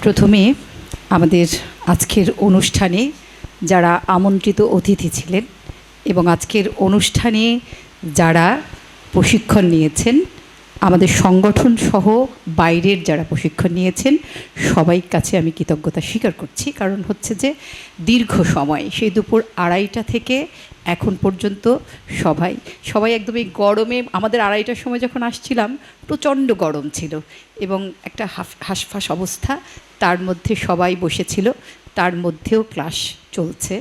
প্রথমে আমাদের আজকের অনুষ্ঠানে যারা আমন্ত্রিত অতিথি ছিলেন এবং আজকের অনুষ্ঠানে যারা প্রশিক্ষণ নিয়েছেন, আমাদের সংগঠন সহ বাইরের যারা প্রশিক্ষণ নিয়েছেন, সবাই কাছে আমি কৃতজ্ঞতা স্বীকার করছি। কারণ হচ্ছে যে দীর্ঘ সময়, সেই দুপুর 2:30 থেকে এখন পর্যন্ত সবাই একদম এই গরমে, আমাদের 2:30টার সময় যখন আসছিলাম প্রচণ্ড গরম ছিল এবং একটা হাঁসফাঁস অবস্থা, তার মধ্যে সবাই বসেছিল, তার মধ্যেও ক্লাস চলছে,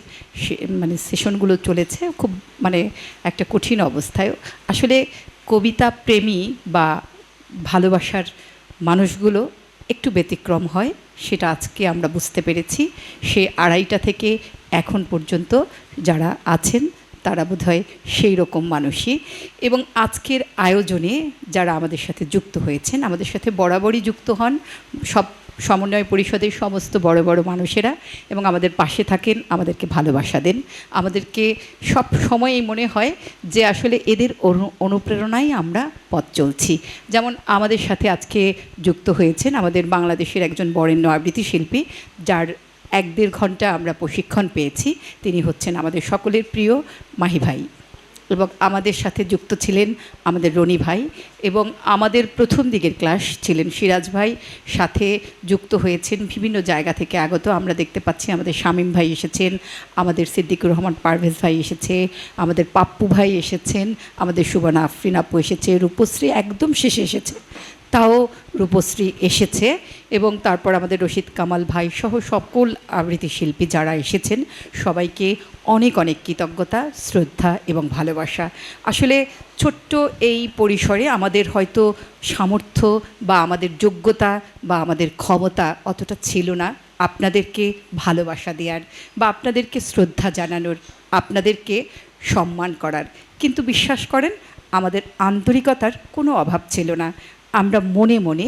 মানে সেশনগুলো চলেছে খুব একটা কঠিন অবস্থায়। আসলে কবিতা প্রেমী বা ভালোবাসার মানুষগুলো একটু ব্যতিক্রম হয়, সেটা আজকে আমরা বুঝতে পেরেছি। সে 2:30টা থেকে এখন পর্যন্ত যারা আছেন তারা বোধহয় সেই রকম মানুষই। এবং আজকের আয়োজনে যারা আমাদের সাথে যুক্ত হয়েছেন, আমাদের সাথে বরাবরই যুক্ত হন সব সমন্বয় পরিষদের সমস্ত বড় বড় মানুষেরা, এবং আমাদের পাশে থাকেন, আমাদেরকে ভালোবাসা দেন। আমাদেরকে সব সময়ই মনে হয় যে আসলে এদের অনুপ্রেরণায় আমরা পথ চলছি। যেমন আমাদের সাথে আজকে যুক্ত হয়েছেন আমাদের বাংলাদেশের একজন বরেণ্য আবৃত্তি শিল্পী, যার 1-1.5 ঘন্টা আমরা প্রশিক্ষণ পেয়েছি। তিনি হচ্ছেন আমাদের সকলের প্রিয় মাহি ভাই। এবং আমাদের সাথে যুক্ত ছিলেন আমাদের রনি ভাই, এবং আমাদের প্রথম দিকের ক্লাস ছিলেন সিরাজ ভাই। সাথে যুক্ত হয়েছেন বিভিন্ন জায়গা থেকে আগত, আমরা দেখতে পাচ্ছি আমাদের শামীম ভাই এসেছেন, আমাদের সিদ্দিকুর রহমান পারভেজ ভাই এসেছে, আমাদের পাপ্পু ভাই এসেছেন, আমাদের সুবর্ণা আফরিন আপু এসেছে, রূপশ্রী একদম শেষে এসেছে, তাও রূপশ্রী এসেছে, এবং তারপর আমাদের রশিদ কামাল ভাই সহ সকল আবৃত্তি শিল্পী যারা এসেছেন, সবাইকে অনেক অনেক কৃতজ্ঞতা, শ্রদ্ধা এবং ভালোবাসা। আসলে ছোট্ট এই পরিসরে আমাদের হয়তো সামর্থ্য বা আমাদের যোগ্যতা বা আমাদের ক্ষমতা অতটা ছিল না আপনাদেরকে ভালোবাসা দেওয়ার বা আপনাদেরকে শ্রদ্ধা জানানোর, আপনাদেরকে সম্মান করার। কিন্তু বিশ্বাস করেন, আমাদের আন্তরিকতার কোনো অভাব ছিল না। আমরা মনে মনে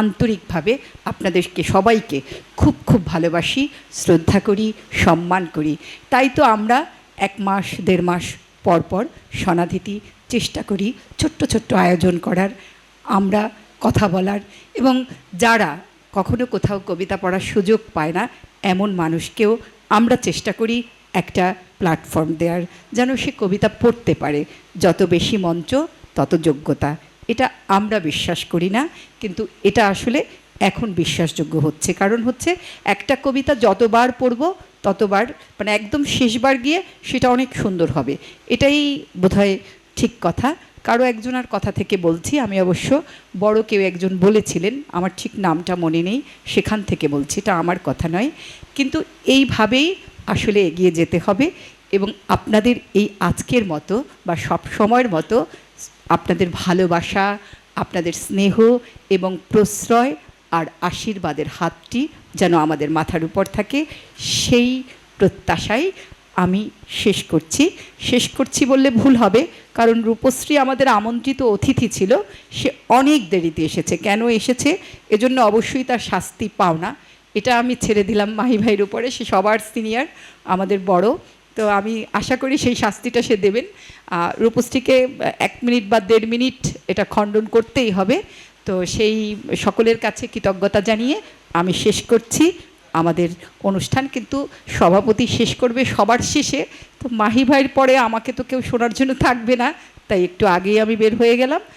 আন্তরিকভাবে আপনাদেরকে সবাইকে খুব খুব ভালোবাসি, শ্রদ্ধা করি, সম্মান করি। তাই তো আমরা 1 মাস 1.5 মাস পর পর সনাধিতি চেষ্টা করি ছোট্ট ছোট্ট আয়োজন করার, আমরা কথা বলার, এবং যারা কখনো কোথাও কবিতা পড়ার সুযোগ পায় না এমন মানুষকেও আমরা চেষ্টা করি একটা প্ল্যাটফর্ম দেওয়ার, যেন সে কবিতা পড়তে পারে। যত বেশি মঞ্চ তত যোগ্যতা, এটা আমরা বিশ্বাস করি না, কিন্তু এটা আসলে এখন বিশ্বাসযোগ্য হচ্ছে। কারণ হচ্ছে একটা কবিতা যতবার পড়ব ততবার, একদম শেষবার গিয়ে সেটা অনেক সুন্দর হবে, এটাই বোধহয় ঠিক কথা। কারো একজনের কথা থেকে বলছি, আমি অবশ্য বড় কেউ একজন বলেছিলেন, আমার ঠিক নামটা মনে নেই, সেখান থেকে বলছি, এটা আমার কথা নয়। কিন্তু এইভাবেই আসলে এগিয়ে যেতে হবে, এবং আপনাদের এই আজকের মতো বা সব সময়ের মতো আপনাদের ভালোবাসা, আপনাদের স্নেহ এবং প্রশ্রয় আর আশীর্বাদের হাতটি যেন আমাদের মাথার উপর থাকে, সেই প্রত্যাশায় আমি শেষ করছি বললে ভুল হবে। কারণ রূপশ্রী আমাদের আমন্ত্রিত অতিথি ছিল, সে অনেক দেরিতে এসেছে। কেন এসেছে এজন্য অবশ্যই তার শাস্তি পাও না, এটা আমি ছেড়ে দিলাম মাহি ভাইয়ের উপরে, সে সবার সিনিয়র, আমাদের বড়, তো আমি আশা করি সেই শাস্তিটা সে দেবেন। রূপশ্রীকে 1 মিনিট বা 1.5 মিনিট এটা খণ্ডন করতেই হবে। তো সেই সকলের কাছে কৃতজ্ঞতা জানিয়ে আমি শেষ করছি আমাদের অনুষ্ঠান। কিন্তু সভাপতি শেষ করবে সবার শেষে, তো মাহি ভাইয়ের পরে আমাকে তো কেউ শোনার জন্য থাকবে না, তাই একটু আগেই আমি বের হয়ে গেলাম।